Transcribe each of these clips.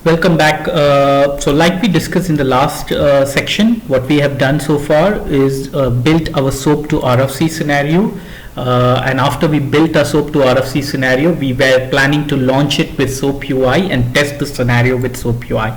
Welcome back. So like we discussed in the last section, what we have done so far is built our SOAP to RFC scenario. And after we built our SOAP to RFC scenario, we were planning to launch it with SOAP UI and test the scenario with SOAP UI.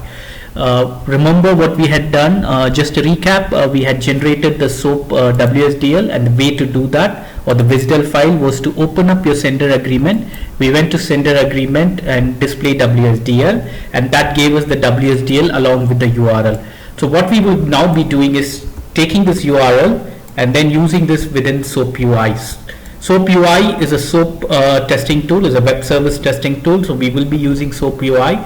Remember what we had done, just to recap, we had generated the SOAP WSDL, and the way to do that, or the WSDL file, was to open up your sender agreement. We went to sender agreement and display WSDL, and that gave us the WSDL along with the URL. So what we will now be doing is taking this URL and then using this within SOAP UIs. SOAP UI is a SOAP testing tool, is a web service testing tool. So we will be using SOAP UI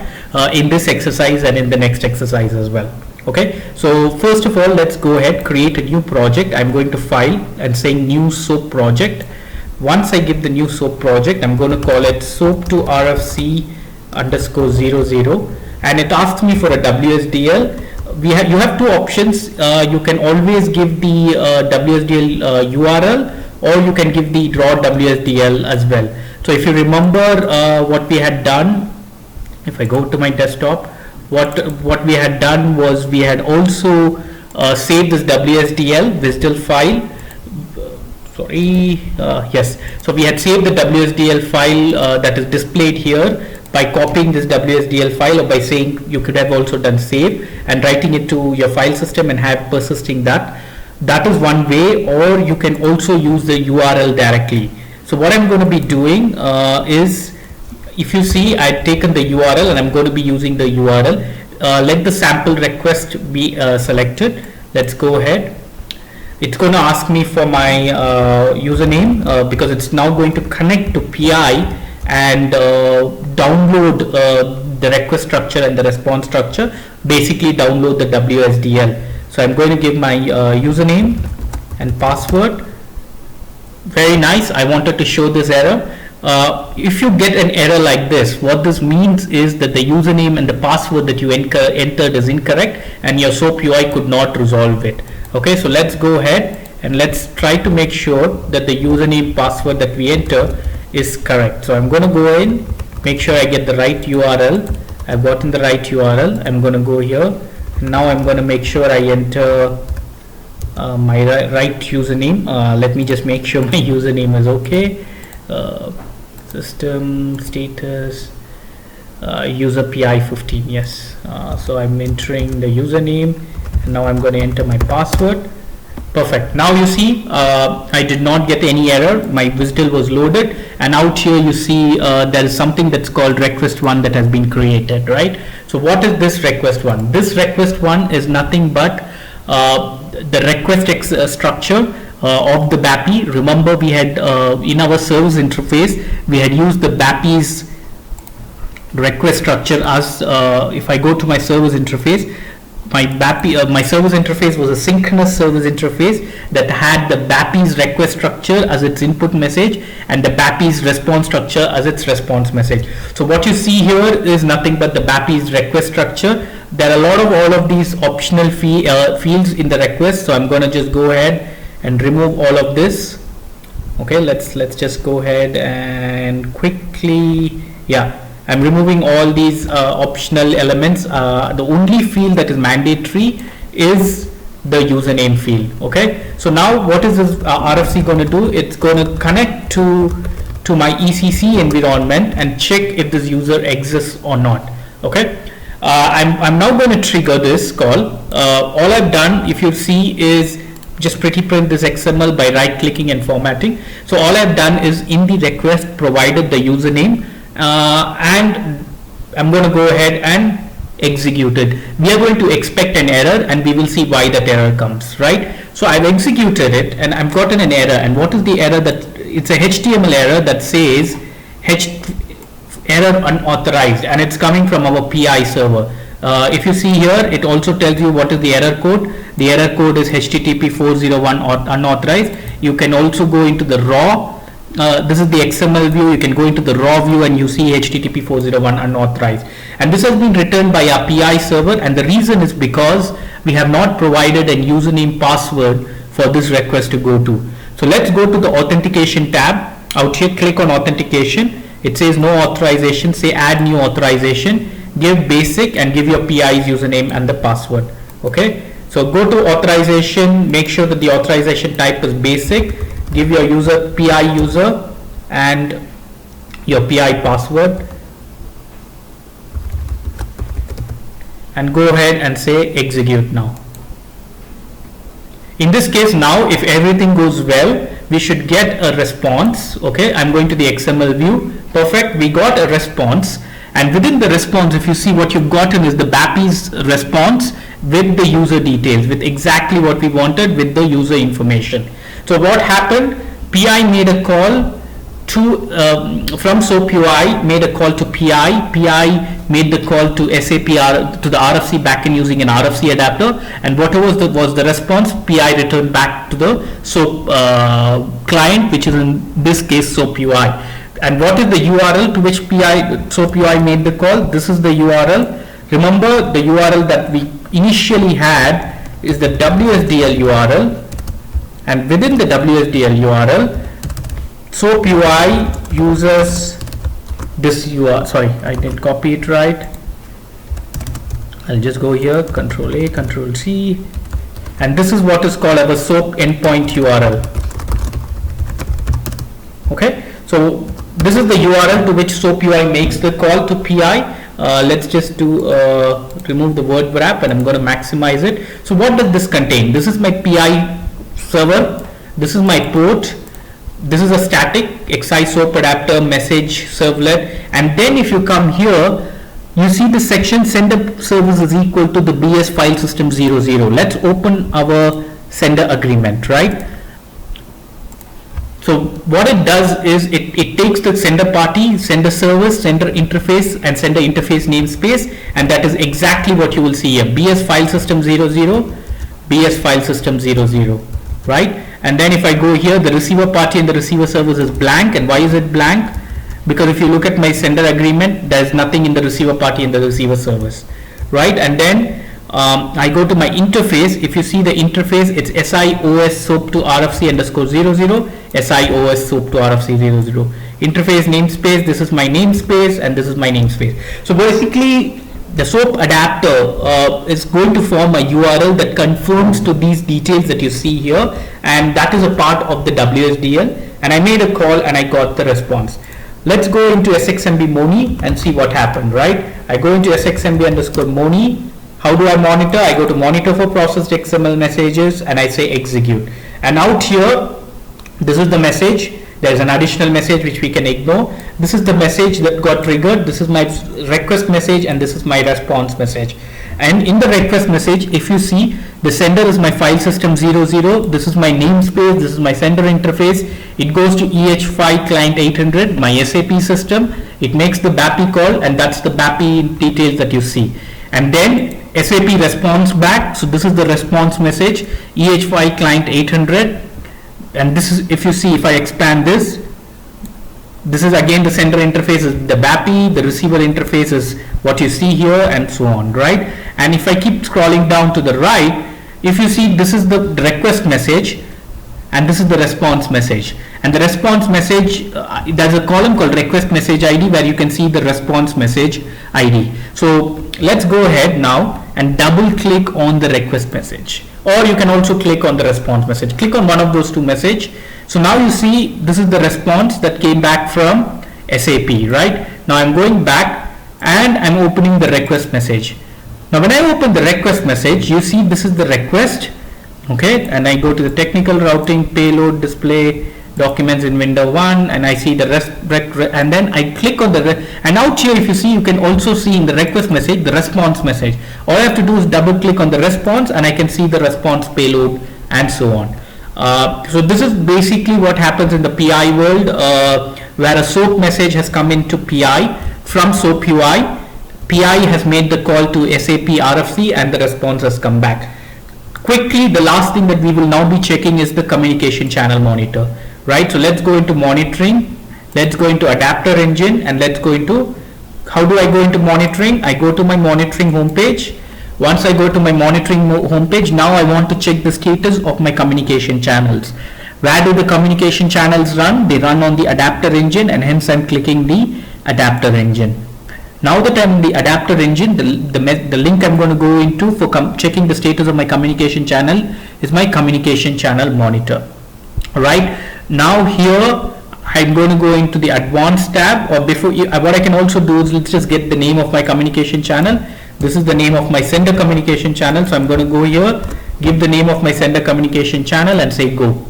in this exercise and in the next exercise as well. Okay, so first of all, let's go ahead, create a new project. I'm going to file and saying new SOAP project. Once I give the new SOAP project, I'm going to call it SOAP to RFC underscore 00, and it asks me for a WSDL. You have two options. You can always give the WSDL URL, or you can give the raw WSDL as well. So if you remember what we had done, if I go to my desktop, what we had done was we had also saved this WSDL file. Yes, so we had saved the WSDL file that is displayed here by copying this WSDL file, or by saying you could have also done save and writing it to your file system and have persisting that. That is one way, or you can also use the URL directly. So what I'm going to be doing is, if you see, I've taken the URL and I'm going to be using the URL. Let the sample request be selected. Let's go ahead. It's going to ask me for my username because it's now going to connect to PI and download the request structure and the response structure, basically download the WSDL. So I'm going to give my username and password. Very nice. I wanted to show this error. If you get an error like this, what this means is that the username and the password that you entered is incorrect, and your SOAP UI could not resolve it. Okay, so let's go ahead and let's try to make sure that the username password that we enter is correct. So I'm going to go in, make sure I get the right URL. I've gotten the right URL. I'm going to go here. Now I'm going to make sure I enter my right username. Let me just make sure my username is okay. System status user PI15. Yes. So I'm entering the username, and now I'm going to enter my password. Perfect. Now you see I did not get any error. My WSDL was loaded, and out here you see there is something that's called request one that has been created, right? So what is this request one? This request one is nothing but the request structure of the BAPI. Remember, we had in our service interface we had used the BAPI's request structure as if I go to my service interface, my BAPI, my service interface was a synchronous service interface that had the BAPI's request structure as its input message and the BAPI's response structure as its response message. So what you see here is nothing but the BAPI's request structure. There are a lot of all of these optional fields in the request, so I'm going to just go ahead and remove all of this. Okay, let's just go ahead and quickly, yeah, I'm removing all these optional elements. The only field that is mandatory is the username field. Okay, so now what is this RFC going to do? It's going to connect to my ECC environment and check if this user exists or not. Okay, I'm now going to trigger this call. All I've done, if you see, is just pretty print this XML by right clicking and formatting. So all I've done is in the request provided the username, and I'm going to go ahead and execute it. We are going to expect an error, and we will see why that error comes, right? So I've executed it and I've gotten an error. And what is the error? That it's a HTML error that says error unauthorized, and it's coming from our PI server. If you see here, it also tells you what is the error code. The error code is HTTP 401 unauthorized. You can also go into the raw. This is the XML view. You can go into the raw view and you see HTTP 401 unauthorized. And this has been returned by our PI server, and the reason is because we have not provided a username password for this request to go to. So let's go to the authentication tab. Out here, click on authentication. It says no authorization. Say add new authorization. give basic and give your PI's username and the password. Okay, so go to authorization, make sure that the authorization type is basic, give your user PI user and your PI password, and go ahead and say execute now. In this case, now if everything goes well, we should get a response. Okay, I'm going to the XML view. Perfect, we got a response, and within the response, if you see, what you've gotten is the BAPI's response with the user details, with exactly what we wanted, with the user information. So what happened? PI made a call to from SOAP UI, made a call to PI. PI made the call to SAP to the RFC backend using an RFC adapter, and whatever was the response, PI returned back to the SOAP client, which is in this case SOAP UI. And what is the URL to which SOAP UI made the call? This is the URL. Remember, the URL that we initially had is the WSDL URL, and within the WSDL URL, SOAP UI uses this URL. Sorry, I didn't copy it right. I'll just go here, Control A, Control C, and this is what is called our SOAP endpoint URL. Okay, so this is the URL to which SOAP UI makes the call to PI. Let's just do remove the word wrap, and I'm going to maximize it. So what does this contain? This is my PI server, this is my port, this is a static XI SOAP adapter message servlet, and then if you come here, you see the section sender service is equal to the BS file system 00. Let's open our sender agreement, right? So what it does is it takes the sender party, sender service, sender interface, and sender interface namespace, and that is exactly what you will see here: BS file system 00, BS file system 00, right? And then if I go here, the receiver party and the receiver service is blank. And why is it blank? Because if you look at my sender agreement, there is nothing in the receiver party and the receiver service, right? And then I go to my interface. If you see the interface, it's SIOS SOAP to RFC underscore 00, SIOS SOAP to RFC 00. Interface namespace, this is my namespace, and this is my namespace. So basically, the SOAP adapter is going to form a URL that conforms to these details that you see here, and that is a part of the WSDL. And I made a call and I got the response. Let's go into SXMB Moni and see what happened, right? I go into SXMB underscore Moni. How do I monitor? I go to monitor for processed XML messages and I say execute. And out here, this is the message. There's an additional message which we can ignore. This is the message that got triggered. This is my request message and this is my response message. And in the request message, if you see, the sender is my file system 00. This is my namespace. This is my sender interface. It goes to EH5 client 800, my SAP system. It makes the BAPI call, and that's the BAPI details that you see. And then SAP responds back. So this is the response message, EH5 client 800. And this is, if you see, if I expand this, this is again the sender interface is the BAPI, the receiver interface is what you see here, and so on, right? And if I keep scrolling down to the right, if you see, this is the request message and this is the response message. And the response message, there's a column called request message ID where you can see the response message ID. So let's go ahead now and double click on the request message, or you can also click on the response message. Click on one of those two messages. So now you see this is the response that came back from SAP, right? Now I'm going back and I'm opening the request message. Now when I open the request message, you see this is the request, okay? And I go to the technical routing, payload, display, documents in window 1, and I see the and then I click on the and out here, if you see, you can also see in the request message the response message. All I have to do is double click on the response and I can see the response payload and so on. So this is basically what happens in the PI world, where a SOAP message has come into PI from SOAP UI. PI has made the call to SAP RFC and the response has come back. Quickly, the last thing that we will now be checking is the communication channel monitor, right? So let's go into monitoring, let's go into adapter engine, and let's go into, how do I go into monitoring? I go to my monitoring homepage. Once I go to my monitoring homepage, now I want to check the status of my communication channels. Where do the communication channels run? They run on the adapter engine, and hence I'm clicking the adapter engine. Now that I'm in the adapter engine, the link I'm going to go into for checking the status of my communication channel is my communication channel monitor. Right now here I'm going to go into the advanced tab, or before what I can also do is let's just get the name of my communication channel. This is the name of my sender communication channel, so I'm going to go here, give the name of my sender communication channel and say go.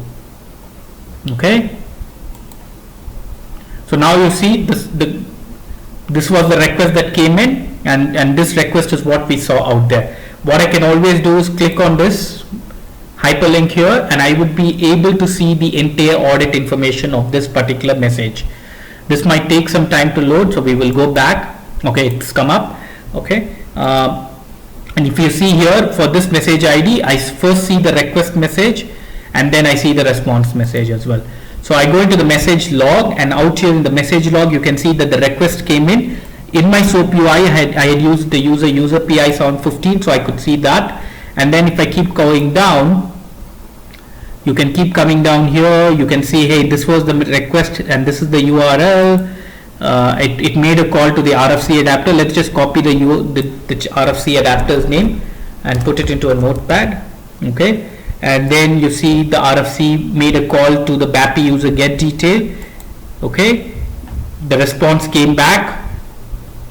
Okay, so now you see this was the request that came in, and this request is what we saw out there. What I can always do is click on this hyperlink here, and I would be able to see the entire audit information of this particular message. This might take some time to load, so we will go back. Okay, it's come up. Okay, and if you see here for this message ID, I first see the request message and then I see the response message as well. So I go into the message log, and out here in the message log you can see that the request came in. In my SOAP UI I had used the user PI sound 15, so I could see that. And then if I keep going down, you can keep coming down here, you can see, hey, this was the request and this is the URL. It made a call to the RFC adapter. Let's just copy the RFC adapter's name and put it into a notepad. Okay, and then you see the RFC made a call to the BAPI user get detail. Okay, the response came back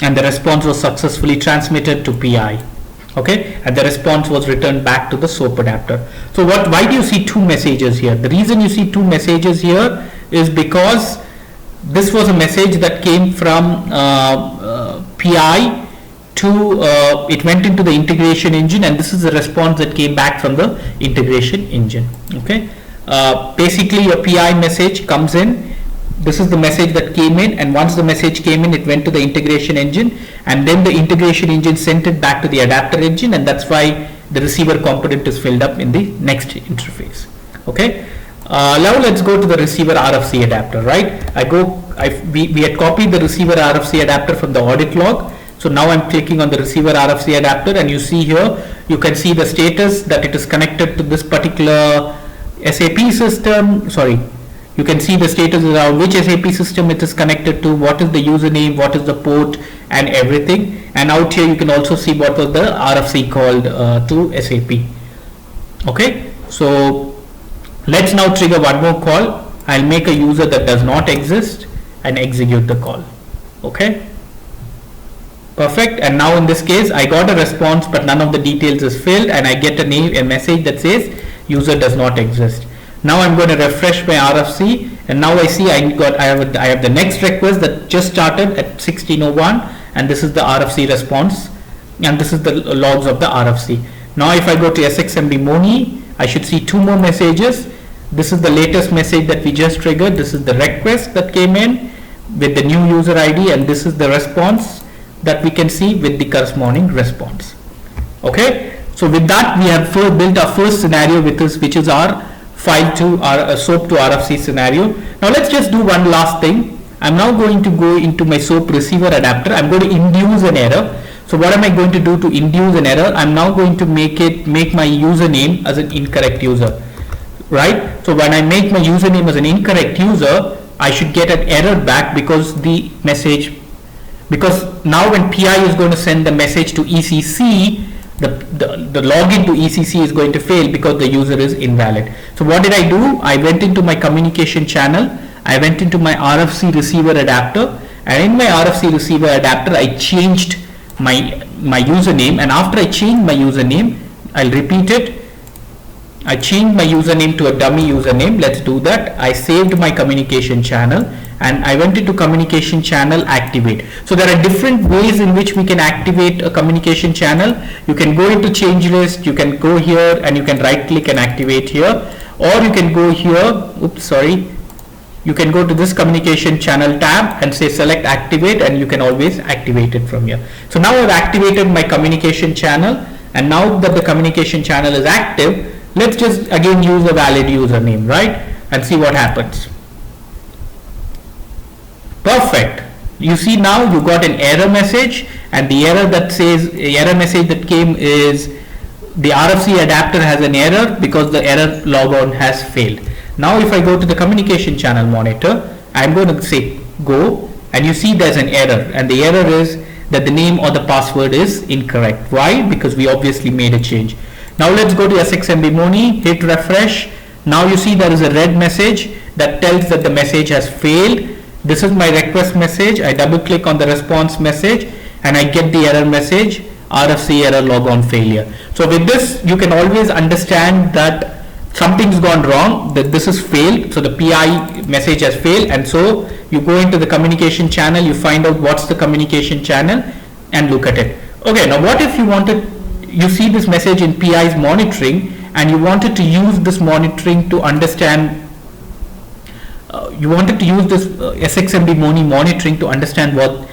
and the response was successfully transmitted to PI. Okay, and the response was returned back to the SOAP adapter. So why do you see two messages here? The reason you see two messages here is because this was a message that came from PI to it went into the integration engine, and this is the response that came back from the integration engine. Okay, basically a PI message comes in. This is the message that came in, and once the message came in, it went to the integration engine, and then the integration engine sent it back to the adapter engine, and that's why the receiver component is filled up in the next interface. Okay, now let's go to the receiver RFC adapter. Right, we had copied the receiver RFC adapter from the audit log. So now I'm clicking on the receiver RFC adapter, and you see here, you can see the status that it is connected to this particular SAP system. Sorry, you can see the status around which SAP system it is connected to, what is the username, what is the port, and everything. And out here you can also see what was the RFC called to SAP. Okay, so let's now trigger one more call. I'll make a user that does not exist and execute the call. Okay, perfect. And now in this case I got a response, but none of the details is filled, and I get a message that says user does not exist. Now I'm going to refresh my RFC, and now I see I have the next request that just started at 16:01, and this is the RFC response, and this is the logs of the RFC. Now if I go to SXMD Moni, I should see two more messages. This is the latest message that we just triggered. This is the request that came in with the new user ID, and this is the response that we can see with the corresponding response. Okay, so with that we have built our first scenario with this, which is our file to our SOAP to RFC scenario. Now let's just do one last thing. I'm now going to go into my SOAP receiver adapter. I'm going to induce an error. So what am I going to do to induce an error? I'm now going to make my username as an incorrect user. Right? So when I make my username as an incorrect user, I should get an error back because now when PI is going to send the message to ECC, the login to ECC is going to fail because the user is invalid. So what did I do? I went into my communication channel, I went into my RFC receiver adapter, and in my RFC receiver adapter I changed my username, and after I changed my username, I'll repeat it. I changed my username to a dummy username. Let's do that. I saved my communication channel, and I went into communication channel activate. So there are different ways in which we can activate a communication channel. You can go into change list, you can go here and you can right click and activate here, or you can go here, you can go to this communication channel tab and say select activate, and you can always activate it from here. So now I've activated my communication channel, and now that the communication channel is active, let's just again use a valid username, right, and see what happens. Perfect. You see now you got an error message, and the error message that came is the RFC adapter has an error because the error logon has failed. Now if I go to the communication channel monitor, I'm going to say go, and you see there's an error, and the error is that the name or the password is incorrect. Why? Because we obviously made a change. Now let's go to SXMB Money, hit refresh. Now you see there is a red message that tells that the message has failed. This is my request message. I double click on the response message and I get the error message, RFC error logon failure. So with this you can always understand that something's gone wrong, that this is failed, so the PI message has failed, and so you go into the communication channel, you find out what's the communication channel and look at it. Okay, now what if you see this message in PI's monitoring and you wanted to use this monitoring to understand, you wanted to use this SXMB Money monitoring to understand what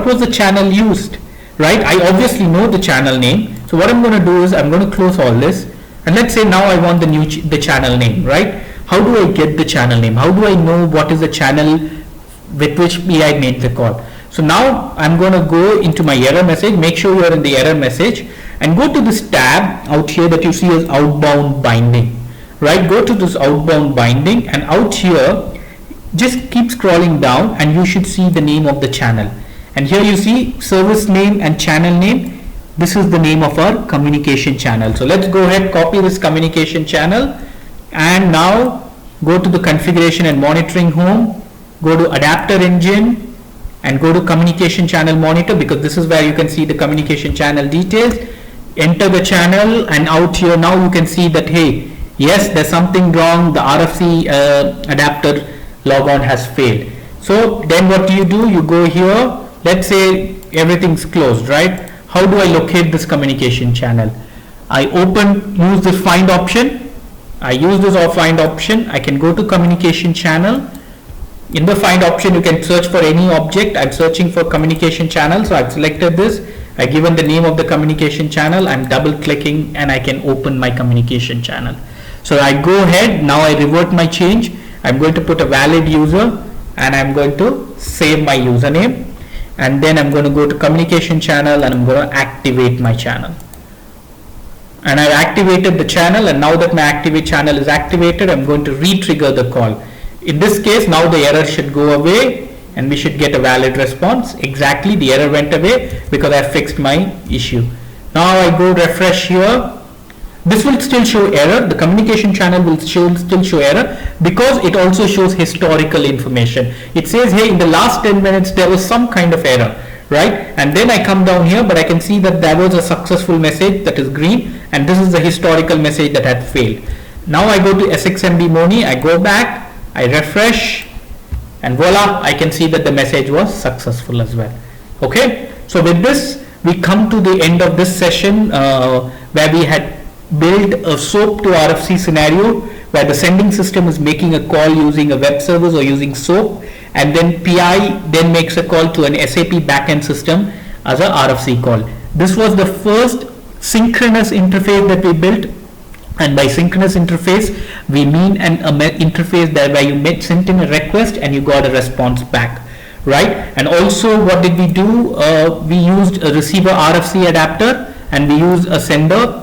was the channel used, right? I obviously know the channel name, so what I'm going to do is I'm going to close all this, and let's say now I want the channel name, right? How do I get the channel name? How do I know what is the channel with which PI made the call? So now I'm going to go into my error message, make sure you are in the error message, and go to this tab out here that you see as outbound binding, right? Go to this outbound binding, and out here just keep scrolling down and you should see the name of the channel, and here you see service name and channel name. This is the name of our communication channel. So let's go ahead, copy this communication channel, and now go to the configuration and monitoring home, go to adapter engine and go to communication channel monitor, because this is where you can see the communication channel details. Enter the channel, and out here now you can see that, hey, yes, there's something wrong, the RFC adapter logon has failed. So then what do? You go here, let's say everything's closed, right? How do I locate this communication channel? I use the find option. I use this find option. I can go to communication channel. In the find option you can search for any object. I'm searching for communication channel, so I've selected this. I've given the name of the communication channel. I'm double clicking and I can open my communication channel. So I go ahead, now I revert my change. I'm going to put a valid user and I'm going to save my username, and then I'm going to go to communication channel and I'm going to activate my channel. And I've activated the channel, and now that my activate channel is activated, I'm going to re-trigger the call. In this case, now the error should go away and we should get a valid response. Exactly, the error went away because I fixed my issue. Now I go refresh here. This will still show error. The communication channel will still show error because it also shows historical information. It says, hey, in the last 10 minutes there was some kind of error, right? And then I come down here, but I can see that there was a successful message that is green, and this is the historical message that had failed. Now I go to SXMB Money, I go back, I refresh, and voila, I can see that the message was successful as well. Okay, so with this we come to the end of this session where we had build a SOAP to RFC scenario where the sending system is making a call using a web service or using SOAP, and then PI then makes a call to an SAP backend system as a RFC call. This was the first synchronous interface that we built, and by synchronous interface we mean an interface that where you sent in a request and you got a response back, right? And also what did we do? We used a receiver RFC adapter and we used a sender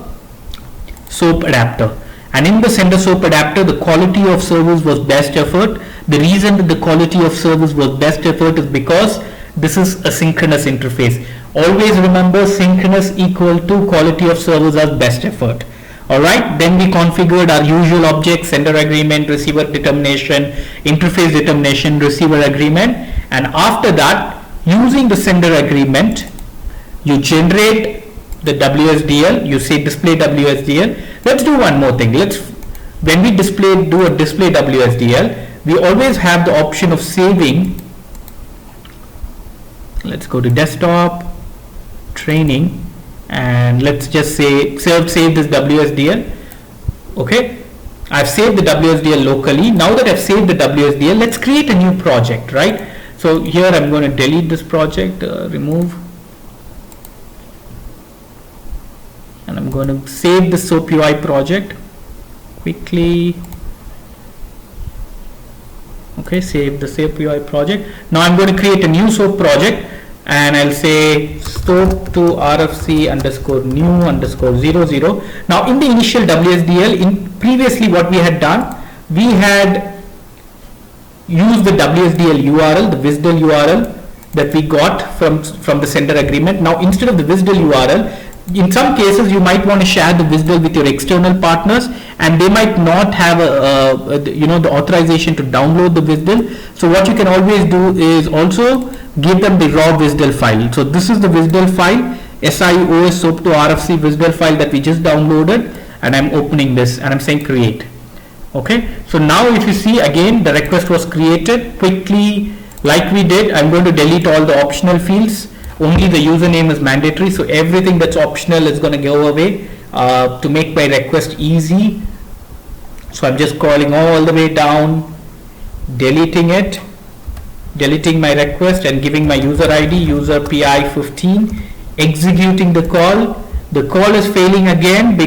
SOAP adapter, and in the sender SOAP adapter the quality of service was best effort. The reason that the quality of service was best effort is because this is a synchronous interface. Always remember, synchronous equal to quality of service as best effort. Alright, then we configured our usual objects: sender agreement, receiver determination, interface determination, receiver agreement, and after that, using the sender agreement, you generate the WSDL, you say display WSDL. Let's do one more thing. When we do a display WSDL, we always have the option of saving. Let's go to desktop, training, and let's just say save this WSDL. Okay, I've saved the WSDL locally. Now that I've saved the WSDL, let's create a new project, right? So here I'm going to delete this project, remove, and I'm going to save the SOAP UI project quickly. Okay, save the SOAP UI project. Now I'm going to create a new SOAP project, and I'll say SOAP to RFC underscore new underscore 00. Now in the initial WSDL, previously what we had done, we had used the WSDL URL, the WSDL URL, that we got from the sender agreement. Now instead of the WSDL URL, in some cases you might want to share the WSDL with your external partners, and they might not have the authorization to download the WSDL. So what you can always do is also give them the raw WSDL file. So this is the WSDL file, SIOS SOAP to RFC WSDL file that we just downloaded, and I'm opening this and I'm saying create. Okay, so now if you see, again the request was created quickly like we did. I'm going to delete all the optional fields. Only the username is mandatory, so everything that's optional is going to go away to make my request easy. So I'm just scrolling all the way down, deleting my request and giving my user ID, user PI15, executing the call. The call is failing again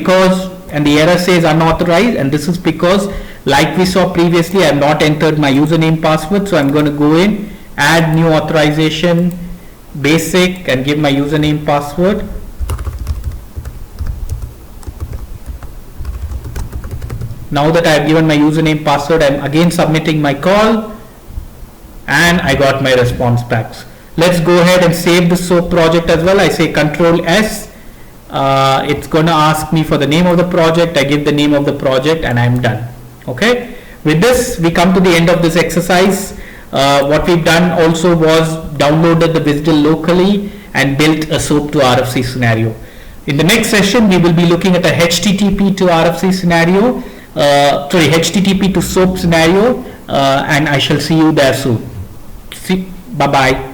and the error says unauthorized, and this is because, like we saw previously, I have not entered my username password. So I'm going to go in, add new authorization, basic, and give my username password. Now that I have given my username password, I am again submitting my call, and I got my response back. Let's go ahead and save the SOAP project as well. I say Control S. It's going to ask me for the name of the project. I give the name of the project and I'm done. Okay, with this we come to the end of this exercise. What we've done also was downloaded the WSDL locally and built a SOAP to RFC scenario. In the next session we will be looking at a HTTP to RFC scenario, HTTP to SOAP scenario, and I shall see you there soon. Bye bye.